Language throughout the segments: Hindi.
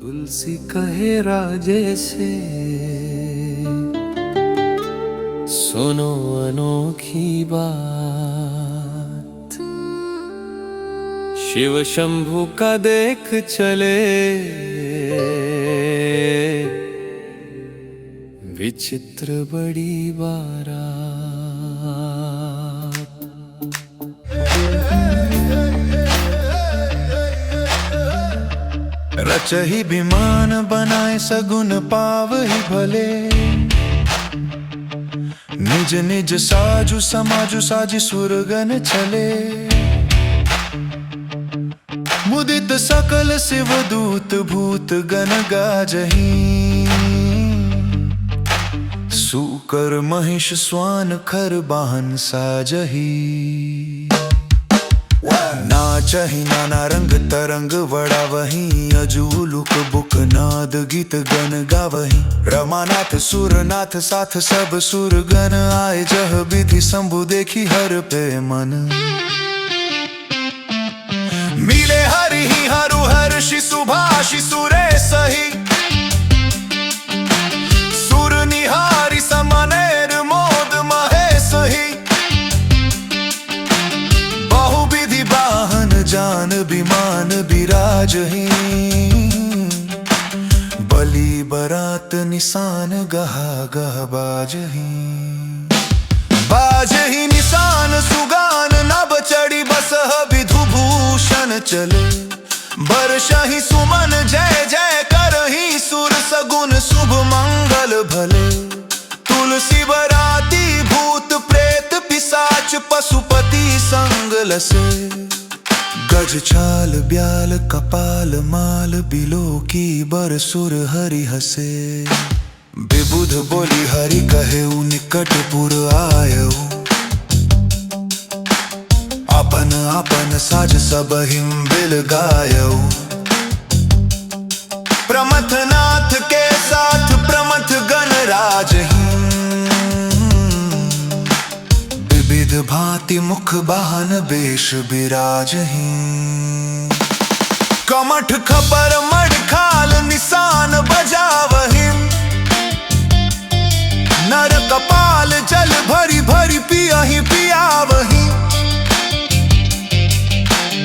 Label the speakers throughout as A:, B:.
A: तुलसी कहे राजे से सुनो अनोखी बात। शिव शंभू का देख चले विचित्र बड़ी बारात।
B: रचही विमान बनाए सगुन पावही भले। निज निज साजु समाजु साजी सुरगन चले। मुदित सकल शिव दूत भूत गण गाजही। सूकर महिष स्वान खर वाहन साजही। नाचही नाना रंग तरंग वड़ा वही। अजूलुक बुक नाद गीत गण गावही। रमानाथ सुरनाथ साथ सब सुरगण आए। जह विधि शंभु देखी हर पे मन। मिले हरि हरु हर्षि सुभाषि सुरे सही। सुर निहारी समनेर मोद महेशही। बहुविधि वाहन जान विमान विराजही। बलि बरात निशान गहा गह बाजही। बाजही निशान सुगान नभ चढ़ी बसह विधुभूषण चले। बरसही सुमन जय जय करही सुर सगुन शुभ मंगल भले। तुलसी बराती भूत प्रेत पिशाच पशुपति संग लसे। गज छाल ब्याल कपाल माल बिलो की बर सुर हरि हसे। विबुध बोली हरि कहे निकटपुर आयऊ। अपन अपन साज सब हिम बिल गायऊ। प्रमथनाथ के साथ प्रमथ गण राजही। विविध भांति मुख वाहन बेश विराजही। कमठ खपर मड खाल निशान बजावही। नर कपाल जल भरी भरी पियही पियावही।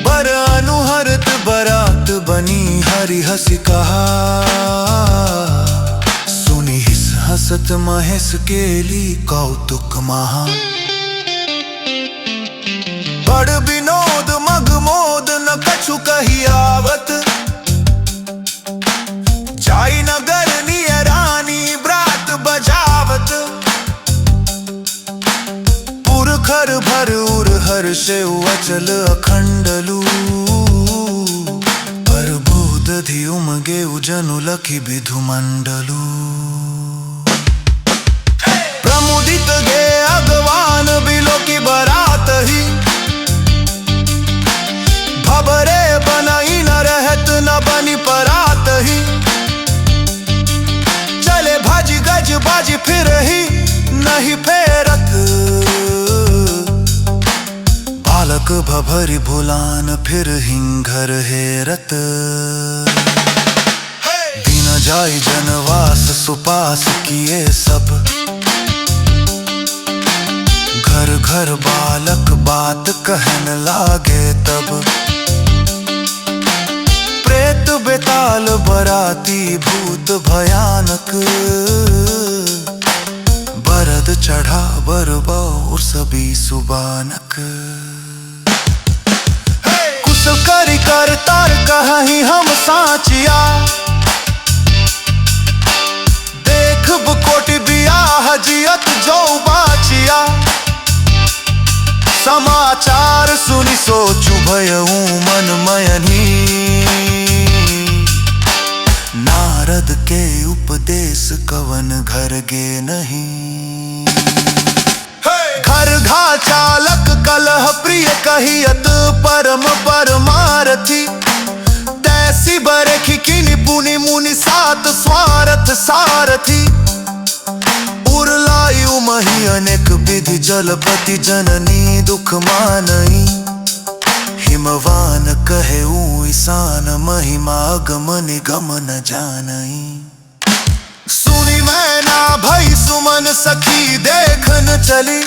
B: बर अनुहरत बरात बनी हरि हसी कहा। सुनी हिस हसत महेश केली कौतुक महा। बड़ विनोद मग मोद न कछु कही आवत। जाई नगर नियरानी ब्रात बजावत। पुरखर भर उर हर से अचल अखंडलू। प्रबोधि उमगे उजनु लखी विधु मंडलू। प्रमुदित गे अगवान बिलो की बरात ही। भबरे बनाई न रहत न बनी परात ही। चले भाजी गज बाजी फिर ही नहीं फेरत। बालक भभरी भुलान फिर हिंघर हेरत। दिन जाई जनवास सुपास किए सब। घर घर बालक बात कहन लागे तब। प्रेत बेताल बराती भूत भयानक। बरद चढ़ा बरबौर सभी सुबानक। कुशल करी कर तार कहीं हम साचिया। देख कोटि बियाह जियत जो बाचिया। समाचार सुनी सोचू भयऊ मन मयनी। नारद के उपदेश कवन घर गे नहीं। घर घा चालक कलह प्रिय कहियत परम परमारथी। तैसी बरखी किनि पुनि मुनि सात स्वारथ सारथी। उर्लायु मही अनेक विधि जलपति जननी दुख मानई। हिमवान कहे कोई सान महिमा गम निगम न जानई। सुनी मैना भई सुमन सखी देखन चली,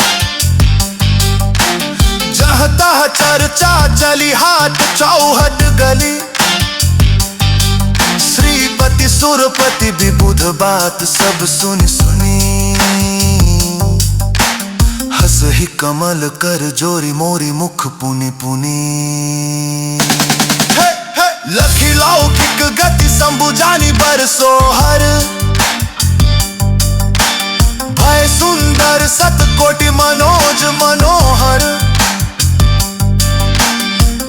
B: जहाँ तहाँ चर्चा चली हाथ चौहट गली। श्रीपति सुरपति विबुध बात सब सुनी सुनी, हस ही कमल कर जोरी मोरी मुख पुनि पुनि। लखी लौकिक गति शंभु जानी बरसो हर, भय सुंदर सतकोटि मनोज मनोहर।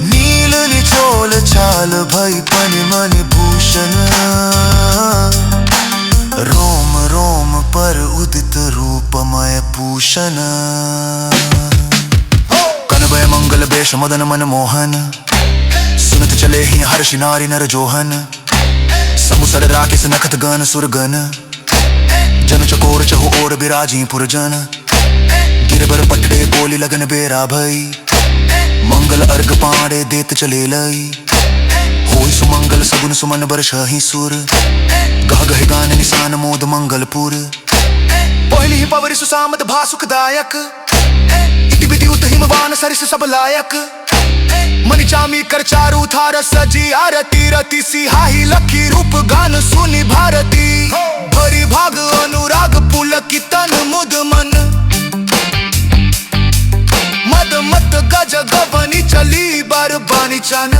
B: नील निचोल छाल भई पनि मणि भूषण, रोम रोम पर उदित रूपमय पूषण। कनभय मंगल बेश मदन मन मोहन, सुनत चले ही हर्षि नारी नर जोहन। समुसर राकेश नखत गण सुरगन, जन चकोर चहु ओर बिराजी पुरजन। गिरबर पटड़े बोली लगन बेरा भई, मंगल अर्घ पांडे देत चले लई। होई सुमंगल सगुन सुमन बरसहि सुर, गह गह गान निशान मोद मंगलपुर। पहली ही पवरि सुसामत भा सुखदायक, इति विधि उत हिमवान सरिस सब लायक। मणि चामी कर चारु थार सजी आरती, रति सिहाही लखी रूप गान सुनि भारती। भरी भाग अनुराग पुलक तन मुद मन, मद मत गज गवनी चली बरबानी चन।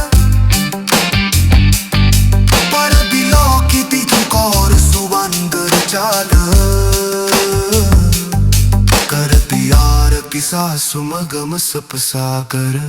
B: पर बिलो की तिथि कौर सुवंदर चाल, करती आर पिसा सुमगम सप सागर।